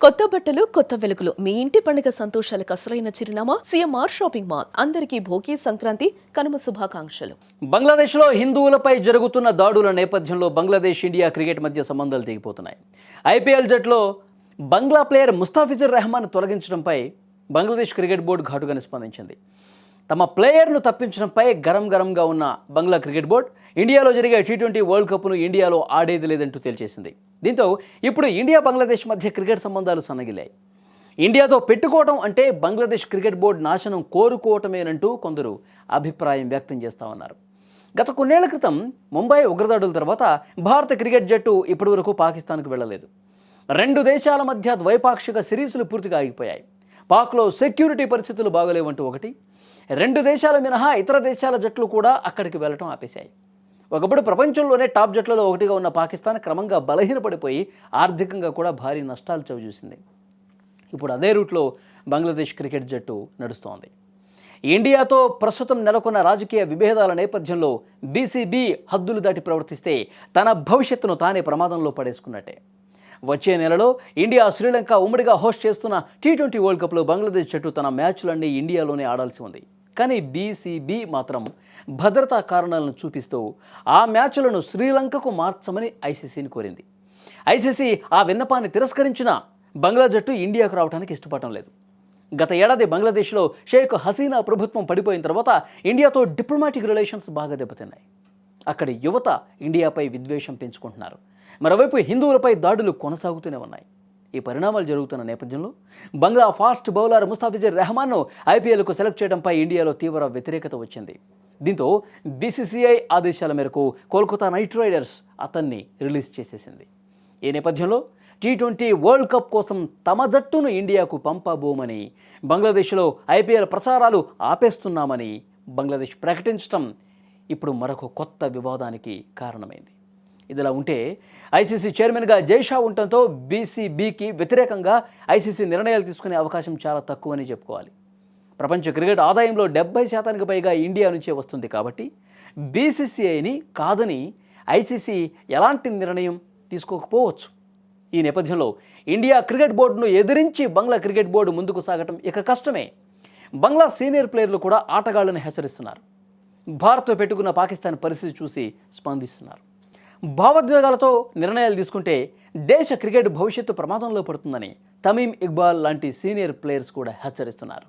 కొత్త బట్టలు కొత్త వెలుగులు మీ ఇంటి పండుగ సంతోషాలకు అసలైన చిరునామా సిఎంఆర్ షాపింగ్ మాల్. అందరికీ భోగి సంక్రాంతి కనుమ శుభాకాంక్షలు. బంగ్లాదేశ్లో హిందువులపై జరుగుతున్న దాడుల నేపథ్యంలో బంగ్లాదేశ్ ఇండియా క్రికెట్ మధ్య సంబంధాలు తెగిపోతున్నాయి. ఐపీఎల్ జట్లో బంగ్లా ప్లేయర్ ముస్తాఫిజుర్ రెహమాన్ తొలగించడంపై బంగ్లాదేశ్ క్రికెట్ బోర్డు ఘాటుగా స్పందించింది. తమ ప్లేయర్ను తప్పించడంపై గరంగా ఉన్న బంగ్లా క్రికెట్ బోర్డు ఇండియాలో జరిగే T20 వరల్డ్ కప్ను ఇండియాలో ఆడేది లేదంటూ తేల్చేసింది. దీంతో ఇప్పుడు ఇండియా బంగ్లాదేశ్ మధ్య క్రికెట్ సంబంధాలు సన్నగిల్లాయి. ఇండియాతో పెట్టుకోవడం అంటే బంగ్లాదేశ్ క్రికెట్ బోర్డు నాశనం కోరుకోవటమేనంటూ కొందరు అభిప్రాయం వ్యక్తం చేస్తూ ఉన్నారు. గత కొన్నేళ్ల క్రితం ముంబై ఉగ్రదాడుల తర్వాత భారత క్రికెట్ జట్టు ఇప్పటివరకు పాకిస్తాన్కు వెళ్ళలేదు. రెండు దేశాల మధ్య ద్వైపాక్షిక సిరీసులు పూర్తిగా ఆగిపోయాయి. పాక్లో సెక్యూరిటీ పరిస్థితులు బాగలేవంటూ ఒకటి, రెండు దేశాల మినహా ఇతర దేశాల జట్లు కూడా అక్కడికి వెళ్ళటం ఆపేశాయి. ఒకప్పుడు ప్రపంచంలోనే టాప్ జట్లలో ఒకటిగా ఉన్న పాకిస్తాన్ క్రమంగా బలహీనపడిపోయి ఆర్థికంగా కూడా భారీ నష్టాలు చవిచూసింది. ఇప్పుడు అదే రూట్లో బంగ్లాదేశ్ క్రికెట్ జట్టు నడుస్తోంది. ఇండియాతో ప్రస్తుతం నెలకొన్న రాజకీయ విభేదాల నేపథ్యంలో బీసీబీ హద్దులు దాటి ప్రవర్తిస్తే తన భవిష్యత్తును తానే ప్రమాదంలో పడేసుకున్నట్టే. వచ్చే నెలలో ఇండియా శ్రీలంక ఉమ్మడిగా హోస్ట్ చేస్తున్న T20 వరల్డ్ కప్లో బంగ్లాదేశ్ జట్టు తన మ్యాచ్లన్నీ ఇండియాలోనే ఆడాల్సి ఉంది. కానీ బీసీబీ మాత్రం భద్రతా కారణాలను చూపిస్తూ ఆ మ్యాచ్లను శ్రీలంకకు మార్చమని ఐసీసీని కోరింది. ఐసీసీ ఆ విన్నపాన్ని తిరస్కరించిన బంగ్లా జట్టు ఇండియాకు రావడానికి ఇష్టపడటం లేదు. గత ఏడాది బంగ్లాదేశ్లో షేక్ హసీనా ప్రభుత్వం పడిపోయిన తర్వాత ఇండియాతో డిప్లొమాటిక్ రిలేషన్స్ బాగా దెబ్బతిన్నాయి. అక్కడి యువత ఇండియాపై విద్వేషం పెంచుకుంటున్నారు. మరోవైపు హిందువులపై దాడులు కొనసాగుతూనే ఉన్నాయి. ఈ పరిణామాలు జరుగుతున్న నేపథ్యంలో బంగ్లా ఫాస్ట్ బౌలర్ ముస్తాఫిజుర్ రెహమాన్ను ఐపీఎల్కు సెలెక్ట్ చేయడంపై ఇండియాలో తీవ్ర వ్యతిరేకత వచ్చింది. దీంతో బీసీసీఐ ఆదేశాల మేరకు కోల్కతా నైట్ రైడర్స్ అతన్ని రిలీజ్ చేసేసింది. ఈ నేపథ్యంలో T20 వరల్డ్ కప్ కోసం తమ జట్టును ఇండియాకు పంపబోమని బంగ్లాదేశ్లో ఐపీఎల్ ప్రచారాలు ఆపేస్తున్నామని బంగ్లాదేశ్ ప్రకటించడం ఇప్పుడు మరొక కొత్త వివాదానికి కారణమైంది. ఇదిలా ఉంటే ఐసీసీ చైర్మన్గా జైషా ఉండటంతో బీసీబీకి వ్యతిరేకంగా ఐసీసీ నిర్ణయాలు తీసుకునే అవకాశం చాలా తక్కువని చెప్పుకోవాలి. ప్రపంచ క్రికెట్ ఆదాయంలో 70% పైగా ఇండియా నుంచే వస్తుంది. కాబట్టి బీసీసీఐని కాదని ఐసీసీ ఎలాంటి నిర్ణయం తీసుకోకపోవచ్చు. ఈ నేపథ్యంలో ఇండియా క్రికెట్ బోర్డును ఎదిరించి బంగ్లా క్రికెట్ బోర్డు ముందుకు సాగటం ఇక కష్టమే. బంగ్లా సీనియర్ ప్లేయర్లు కూడా ఆటగాళ్లను హెచ్చరిస్తున్నారు. భారత్తో పెట్టుకున్న పాకిస్తాన్ పరిస్థితి చూసి స్పందిస్తున్నారు. భావోద్వేగాలతో నిర్ణయాలు తీసుకుంటే దేశ క్రికెట్ భవిష్యత్తు ప్రమాదంలో పడుతుందని తమీమ్ ఇక్బాల్ లాంటి సీనియర్ ప్లేయర్స్ కూడా హెచ్చరిస్తున్నారు.